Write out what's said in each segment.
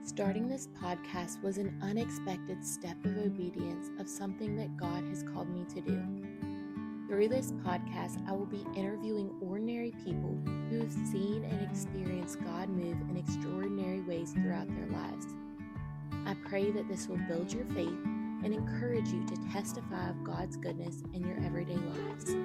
Starting this podcast was an unexpected step of obedience of something that God has called me to do. Through this podcast, I will be interviewing ordinary people who have seen and experienced God move in extraordinary ways throughout their lives. I pray that this will build your faith and encourage you to testify of God's goodness in your everyday lives.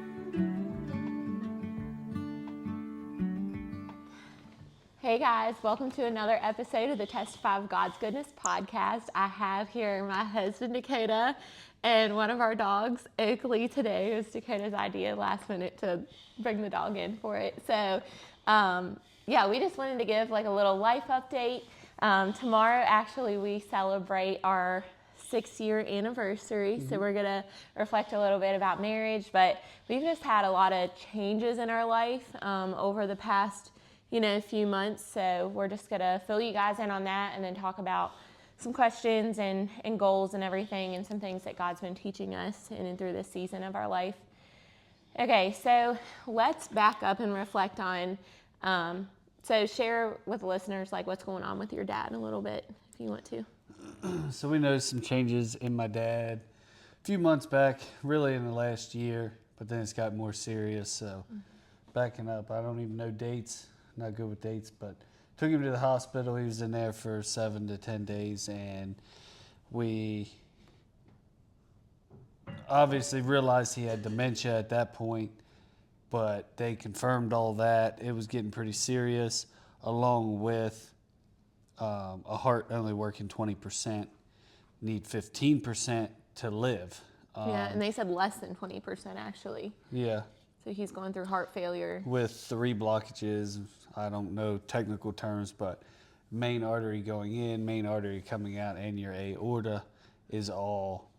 Hey guys, welcome to another episode of the Testify of God's Goodness podcast. I have here my husband Dakota and one of our dogs, Oakley. Today. It was Dakota's idea last minute to bring the dog in for it. So we just wanted to give like a little life update. Tomorrow actually we celebrate our 6-year anniversary. So we're gonna reflect a little bit about marriage, but we've just had a lot of changes in our life over the past few months. So we're just gonna fill you guys in on that and then talk about some questions and goals and everything and some things that God's been teaching us in and through this season of our life. Okay, so let's back up and reflect on, so share with the listeners like what's going on with your dad a little bit if you want to. So we noticed some changes in my dad a few months back, really in the last year, but then it's got more serious. So backing up, I don't even know dates. Not good with dates, but took him to the hospital. He was in there for 7 to 10 days, and we obviously realized he had dementia at that point, but they confirmed all that. It was getting pretty serious, along with a heart only working 20%, need 15% to live. And they said less than 20% actually. Yeah. So he's going through heart failure. With 3 blockages. I don't know technical terms, but main artery going in, main artery coming out, and your aorta is all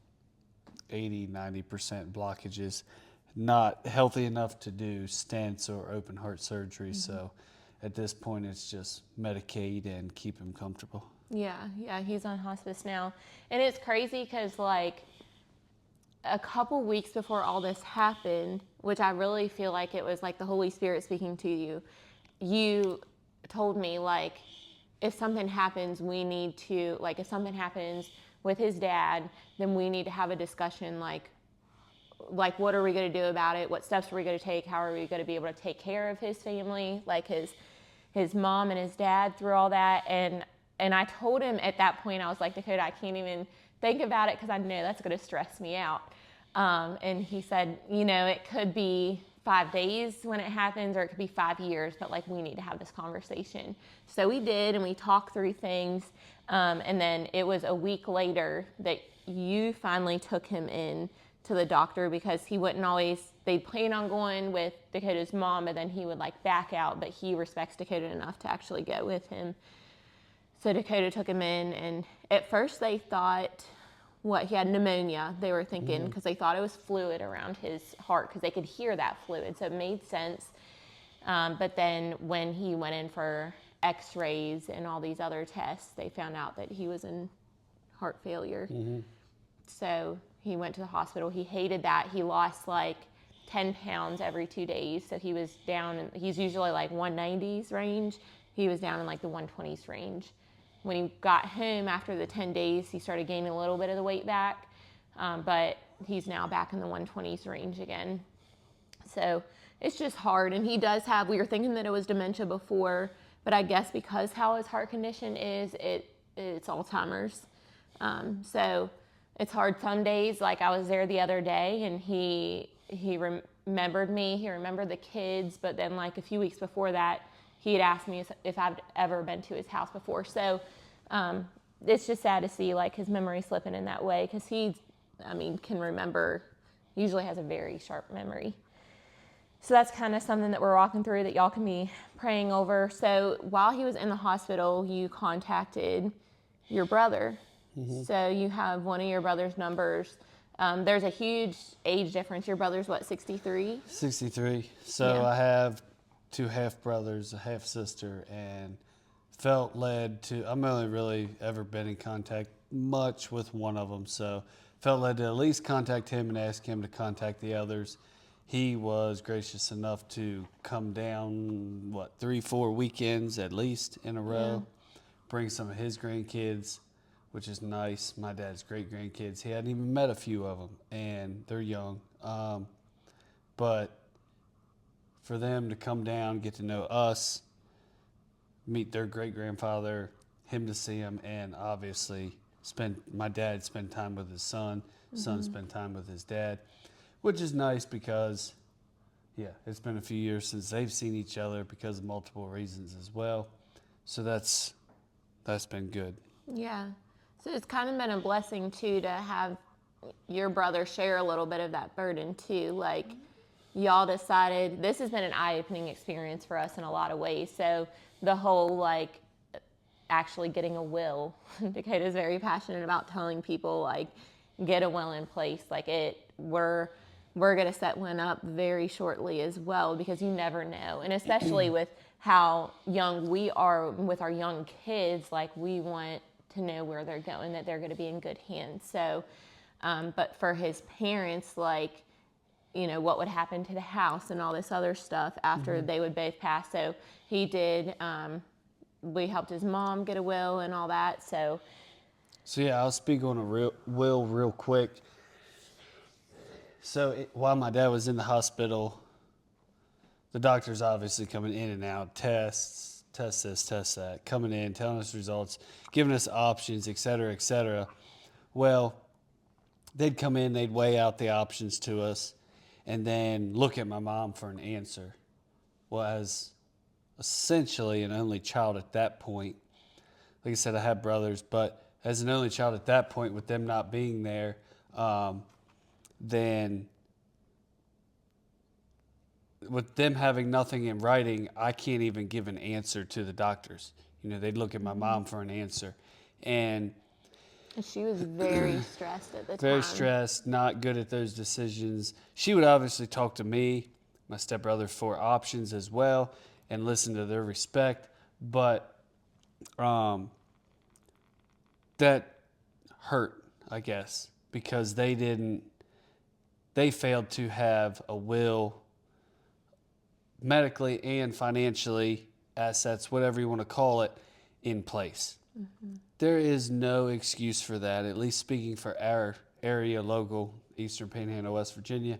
80-90% blockages. Not healthy enough to do stents or open heart surgery. So at this point, it's just Medicaid and keep him comfortable. Yeah, he's on hospice now. And it's crazy because like a couple weeks before all this happened, which I really feel like it was like the Holy Spirit speaking to you, you told me like, if something happens, we need to, like if something happens with his dad, then we need to have a discussion like what are we going to do about it? What steps are we going to take? How are we going to be able to take care of his family, like his mom and his dad through all that? And I told him at that point, I was like, Dakota, I can't even think about it because I know that's going to stress me out. And he said, it could be 5 days when it happens, or it could be 5 years, but like we need to have this conversation. So we did, and we talked through things. And then it was a week later that you finally took him in to the doctor because he wouldn't always, they'd plan on going with Dakota's mom, but then he would like back out, but he respects Dakota enough to actually go with him. So Dakota took him in, and at first they thought, he had pneumonia, they were thinking, because they thought it was fluid around his heart because they could hear that fluid, so it made sense. But then when he went in for x-rays and all these other tests, they found out that he was in heart failure. So he went to the hospital. He hated that. He lost like 10 pounds every 2 days, so he was down, he's usually like 190s range. He was down in like the 120s range. When he got home after the 10 days, he started gaining a little bit of the weight back, but he's now back in the 120s range again. So it's just hard. And he does have, we were thinking that it was dementia before, but I guess because how his heart condition is, it's Alzheimer's. So it's hard some days. Like I was there the other day and he remembered me, he remembered the kids, but then like a few weeks before that, he had asked me if I'd ever been to his house before. So it's just sad to see like his memory slipping in that way because he can remember, usually has a very sharp memory. So that's kind of something that we're walking through that y'all can be praying over. So while he was in the hospital, you contacted your brother. So you have one of your brother's numbers. There's a huge age difference. Your brother's what, 63? 63. So I have 2 half brothers, a half sister, and felt led to, I'm only really ever been in contact much with one of them, so felt led to at least contact him and ask him to contact the others. He was gracious enough to come down, 3-4 weekends at least in a row, bring some of his grandkids, which is nice. My dad's great grandkids. He hadn't even met a few of them, and they're young. But for them to come down, get to know us, meet their great grandfather, him to see him, and obviously my dad spend time with his son, son spend time with his dad, which is nice because, yeah, it's been a few years since they've seen each other because of multiple reasons as well. So that's been good. Yeah. So it's kind of been a blessing too to have your brother share a little bit of that burden too. Like, y'all decided, this has been an eye-opening experience for us in a lot of ways. So the whole like actually getting a will, Dakota's very passionate about telling people like get a will in place. Like we're gonna set one up very shortly as well, because you never know, and especially with how young we are with our young kids, like we want to know where they're going, that they're going to be in good hands. So, but for his parents, like, you know, what would happen to the house and all this other stuff after they would both pass. So he did, we helped his mom get a will and all that. So yeah, I'll speak on a will real quick. So while my dad was in the hospital, the doctors obviously coming in and out, test this, test that, coming in, telling us results, giving us options, et cetera, et cetera. Well, they'd come in, they'd weigh out the options to us, and then look at my mom for an answer. Well, as essentially an only child at that point, like I said, I had brothers, but as an only child at that point, with them not being there, then with them having nothing in writing, I can't even give an answer to the doctors. You know, they'd look at my mom for an answer. And she was very stressed at the time. Very stressed, not good at those decisions. She would obviously talk to me, my stepbrother, for options as well, and listen to their respect. But that hurt, I guess, because they failed to have a will, medically and financially, assets, whatever you want to call it, in place. There is no excuse for that, at least speaking for our area, local, Eastern Panhandle, West Virginia,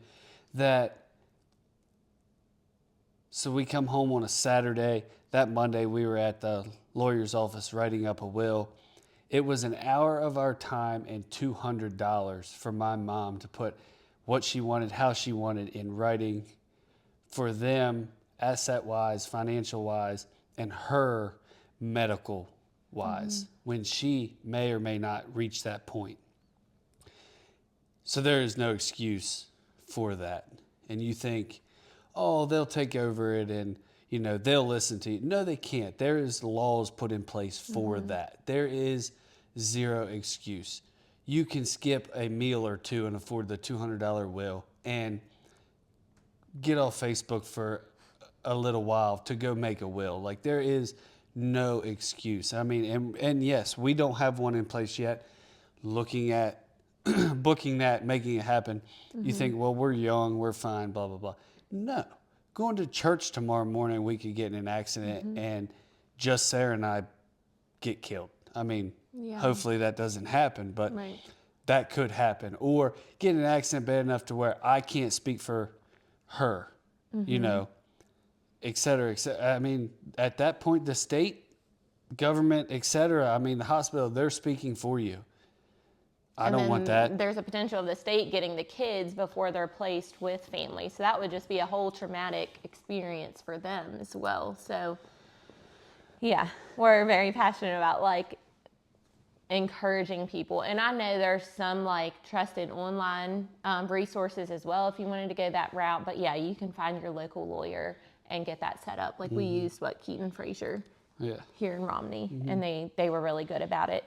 so we come home on a Saturday. That Monday we were at the lawyer's office writing up a will. It was an hour of our time and $200 for my mom to put what she wanted, how she wanted in writing for them, asset-wise, financial-wise, and her medical-wise, when she may or may not reach that point. So there is no excuse for that. And you think, oh, they'll take over it and, you know, they'll listen to you. No, they can't. There is laws put in place for that. There is zero excuse. You can skip a meal or two and afford the $200 will and get off Facebook for a little while to go make a will. Like, there is no excuse. I mean, and yes, we don't have one in place yet. Looking at booking that, making it happen, you think, well, we're young, we're fine, blah, blah, blah. No. Going to church tomorrow morning, we could get in an accident and just Sarah and I get killed. I mean, hopefully that doesn't happen, but that could happen. Or get in an accident bad enough to where I can't speak for her, you know, et cetera, et cetera. I mean, at that point, the state, government, et cetera, I mean, the hospital, they're speaking for you. I don't want that. There's a potential of the state getting the kids before they're placed with families. So that would just be a whole traumatic experience for them as well. So, yeah, we're very passionate about, like, encouraging people. And I know there's some, like, trusted online resources as well if you wanted to go that route. But, yeah, you can find your local lawyer and get that set up. Like, we used, Keaton Frazier here in Romney, and they were really good about it.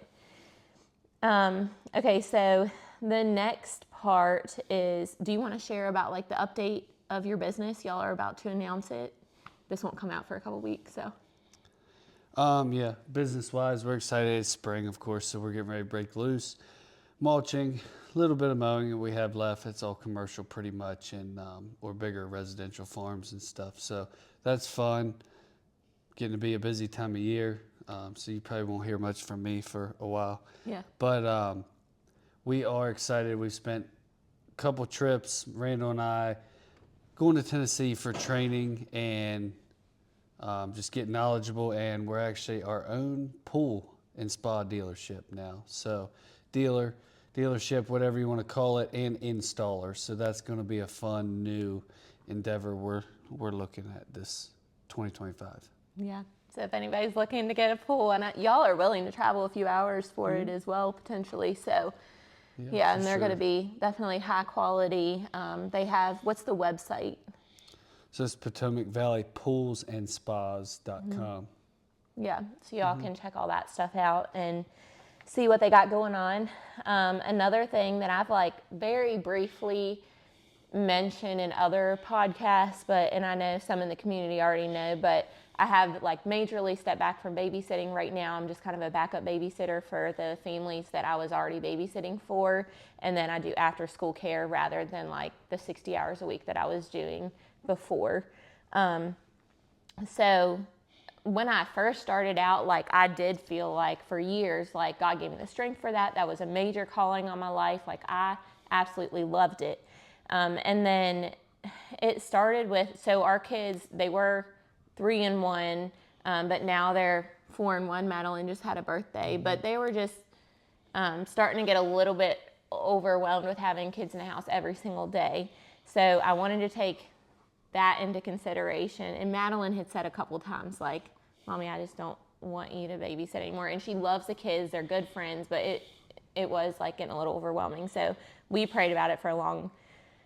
Okay, so the next part is, do you want to share about, like, the update of your business? Y'all are about to announce it. This won't come out for a couple weeks, so. Yeah, business-wise, we're excited. It's spring, of course, so we're getting ready to break loose. Mulching, a little bit of mowing that we have left. It's all commercial pretty much, and or bigger residential farms and stuff. So that's fun. Getting to be a busy time of year. so you probably won't hear much from me for a while. Yeah. But we are excited. We've spent a couple trips, Randall and I, going to Tennessee for training and just get knowledgeable. And we're actually our own pool and spa dealership now. So dealership, whatever you want to call it, and installer. So that's going to be a fun new endeavor we're looking at this 2025. Yeah. So if anybody's looking to get a pool, and y'all are willing to travel a few hours for it as well, potentially. So yeah, and they're going to be definitely high quality. They have, what's the website? So it's Potomac Valley Pools and Spas.com. Yeah, so y'all can check all that stuff out and see what they got going on. Another thing that I've like very briefly mentioned in other podcasts, and I know some in the community already know, but I have like majorly stepped back from babysitting right now. I'm just kind of a backup babysitter for the families that I was already babysitting for. And then I do after school care rather than like the 60 hours a week that I was doing before. So when I first started out, like I did feel like for years, like God gave me the strength for that. That was a major calling on my life. Like I absolutely loved it. And then it started with, so our kids, they were 3 and 1, but now they're 4 and 1. Madeline just had a birthday, but they were just starting to get a little bit overwhelmed with having kids in the house every single day. So I wanted to take that into consideration. And Madeline had said a couple times, like, Mommy, I just don't want you to babysit anymore. And she loves the kids, they're good friends, but it was like getting a little overwhelming. So we prayed about it for a long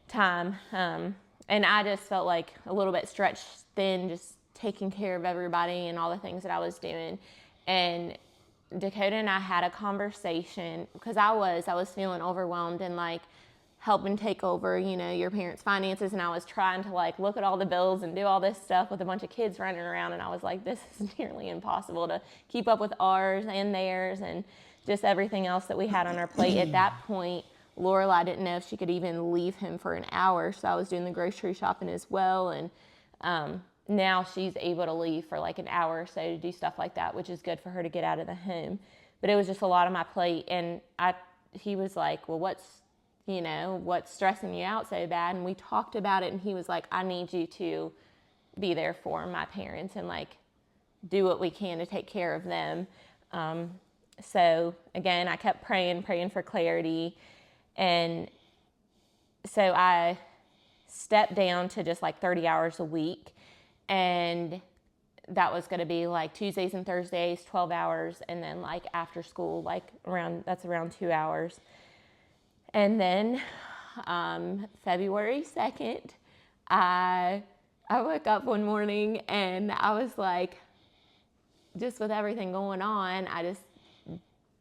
time. And I just felt like a little bit stretched thin, just taking care of everybody and all the things that I was doing. And Dakota and I had a conversation because I was feeling overwhelmed and like helping take over, your parents' finances. And I was trying to like look at all the bills and do all this stuff with a bunch of kids running around. And I was like, this is nearly impossible to keep up with ours and theirs and just everything else that we had on our plate. At that point, Lorelai didn't know if she could even leave him for an hour. So I was doing the grocery shopping as well. And now she's able to leave for like an hour or so to do stuff like that, which is good for her to get out of the home. But it was just a lot on my plate. And he was like, well, what's stressing you out so bad? And we talked about it. And he was like, I need you to be there for my parents and like do what we can to take care of them. So again, I kept praying for clarity. And so I stepped down to just like 30 hours a week. And that was going to be like Tuesdays and Thursdays, 12 hours. And then like after school, like around 2 hours. And then February 2nd, I woke up one morning and I was like, just with everything going on, I just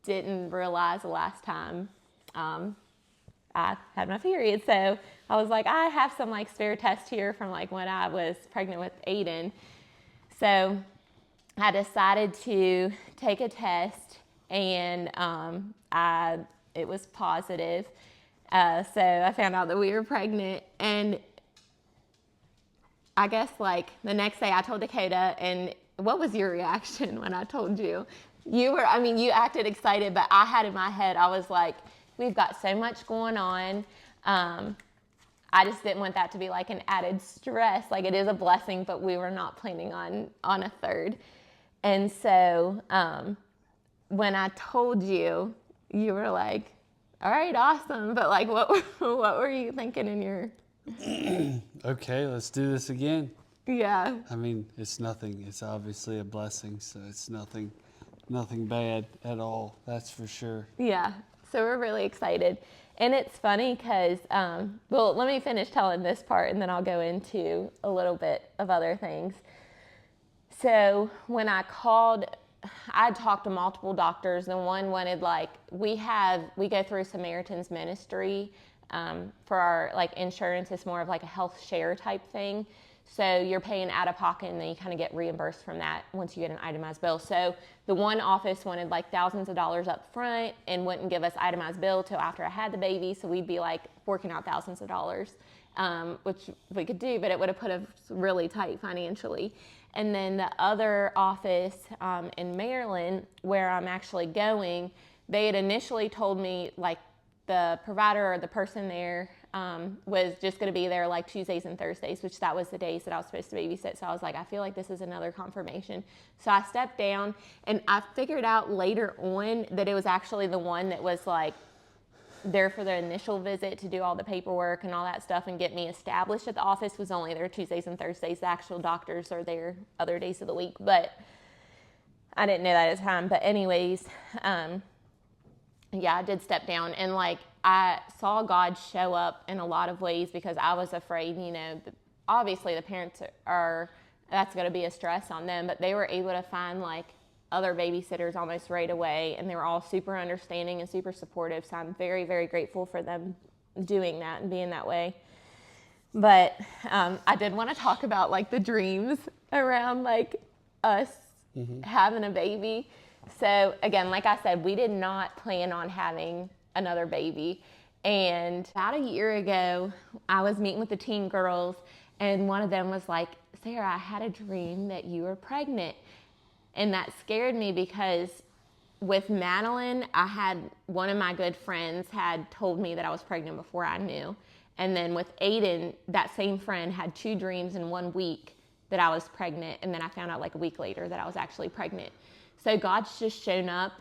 didn't realize the last time I had my period. So I was like, I have some like spare tests here from like when I was pregnant with Aiden. So I decided to take a test and it was positive. So I found out that we were pregnant, and I guess like the next day I told Dakota. And what was your reaction when I told you? You acted excited, but I had in my head, I was like, we've got so much going on. I just didn't want that to be like an added stress. Like it is a blessing, but we were not planning on a third. And so when I told you, you were like, all right, awesome. But like, what were you thinking in your... Okay, let's do this again. Yeah. I mean, it's nothing. It's obviously a blessing, so it's nothing bad at all. That's for sure. Yeah. So we're really excited. And it's funny because, well, let me finish telling this part and then I'll go into a little bit of other things. So when I called, I talked to multiple doctors, and one wanted like, we go through Samaritan's Ministry for our like insurance. It's more of like a health share type thing. So you're paying out of pocket and then you kind of get reimbursed from that once you get an itemized bill. So the one office wanted like thousands of dollars up front and wouldn't give us itemized bill till after I had the baby. So we'd be like forking out thousands of dollars, which we could do, but it would have put us really tight financially. And then the other office in Maryland, where I'm actually going, they had initially told me like the provider or the person there was just going to be there like Tuesdays and Thursdays, which that was the days that I was supposed to babysit. So I was like, I feel like this is another confirmation. So I stepped down, and I figured out later on that it was actually the one that was like there for the initial visit to do all the paperwork and all that stuff and get me established at the office was only there Tuesdays and Thursdays. The actual doctors are there other days of the week, but I didn't know that at the time. But anyways, yeah, I did step down, and like I saw God show up in a lot of ways because I was afraid, you know, obviously the parents are, that's going to be a stress on them, but they were able to find like other babysitters almost right away, and they were all super understanding and super supportive. So I'm very, very grateful for them doing that and being that way. But I did want to talk about like the dreams around like us having a baby. So again, like I said, we did not plan on having another baby. And about a year ago, I was meeting with the teen girls, and one of them was like, Sarah, I had a dream that you were pregnant. And that scared me because with Madeline, I had one of my good friends had told me that I was pregnant before I knew. And then with Aiden, that same friend had 2 dreams in 1 week that I was pregnant. And then I found out like a week later that I was actually pregnant. So God's just shown up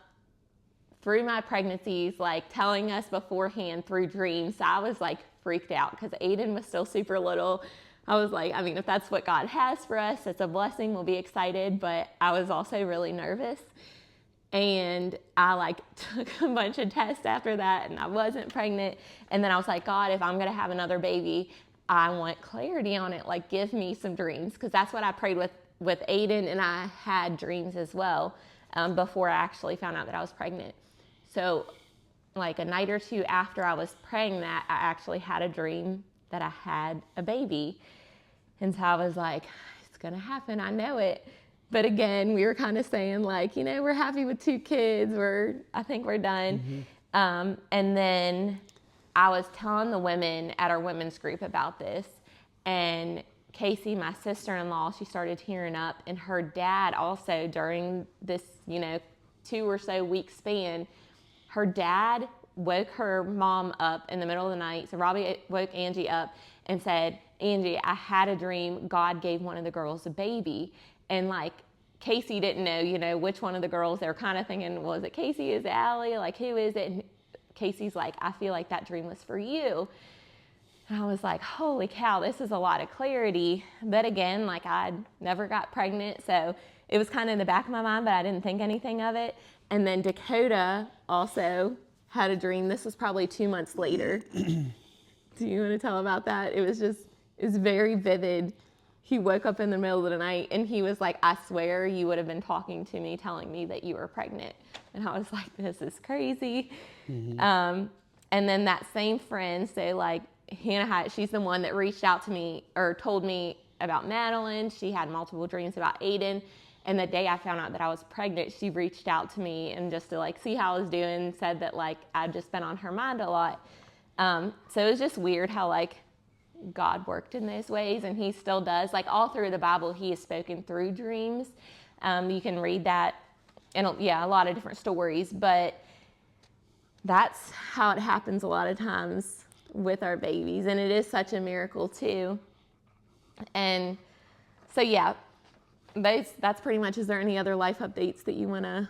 through my pregnancies, like telling us beforehand through dreams. So I was like freaked out because Aiden was still super little. I was like, I mean, if that's what God has for us, it's a blessing. We'll be excited. But I was also really nervous. And I like took a bunch of tests after that, and I wasn't pregnant. And then I was like, God, if I'm going to have another baby, I want clarity on it. Like, give me some dreams. Because that's what I prayed with Aiden, and I had dreams as well before I actually found out that I was pregnant. So like a night or 2 after I was praying that, I actually had a dream that I had a baby. And so I was like, it's going to happen. I know it. But again, we were kind of saying like, you know, we're happy with 2 kids. I think we're done. And then I was telling the women at our women's group about this. And Casey, my sister-in-law, she started tearing up. And her dad also during this, you know, 2 or so week span, her dad woke her mom up in the middle of the night. So Robbie woke Angie up and said, Angie, I had a dream. God gave one of the girls a baby. And like Casey didn't know, you know, which one of the girls. They were kind of thinking, well, is it Casey? Is it Allie? Like, who is it? And Casey's like, I feel like that dream was for you. And I was like, holy cow, this is a lot of clarity. But again, like I never got pregnant. So it was kind of in the back of my mind, but I didn't think anything of it. And then Dakota also had a dream. This was probably 2 months later. Do you want to tell about that? It was very vivid. He woke up in the middle of the night and he was like, I swear you would have been talking to me, telling me that you were pregnant. And I was like, this is crazy. And then that same friend, so like Hannah, she's the one that reached out to me or told me about Madeline. She had multiple dreams about Aiden. And the day I found out that I was pregnant, she reached out to me and just to like see how I was doing, said that like I'd just been on her mind a lot. So it was just weird how like God worked in those ways, and he still does. Like all through the Bible, he has spoken through dreams. You can read that in a lot of different stories, but that's how it happens a lot of times with our babies. And it is such a miracle too. And so, yeah, that's pretty much. Is there any other life updates that you want to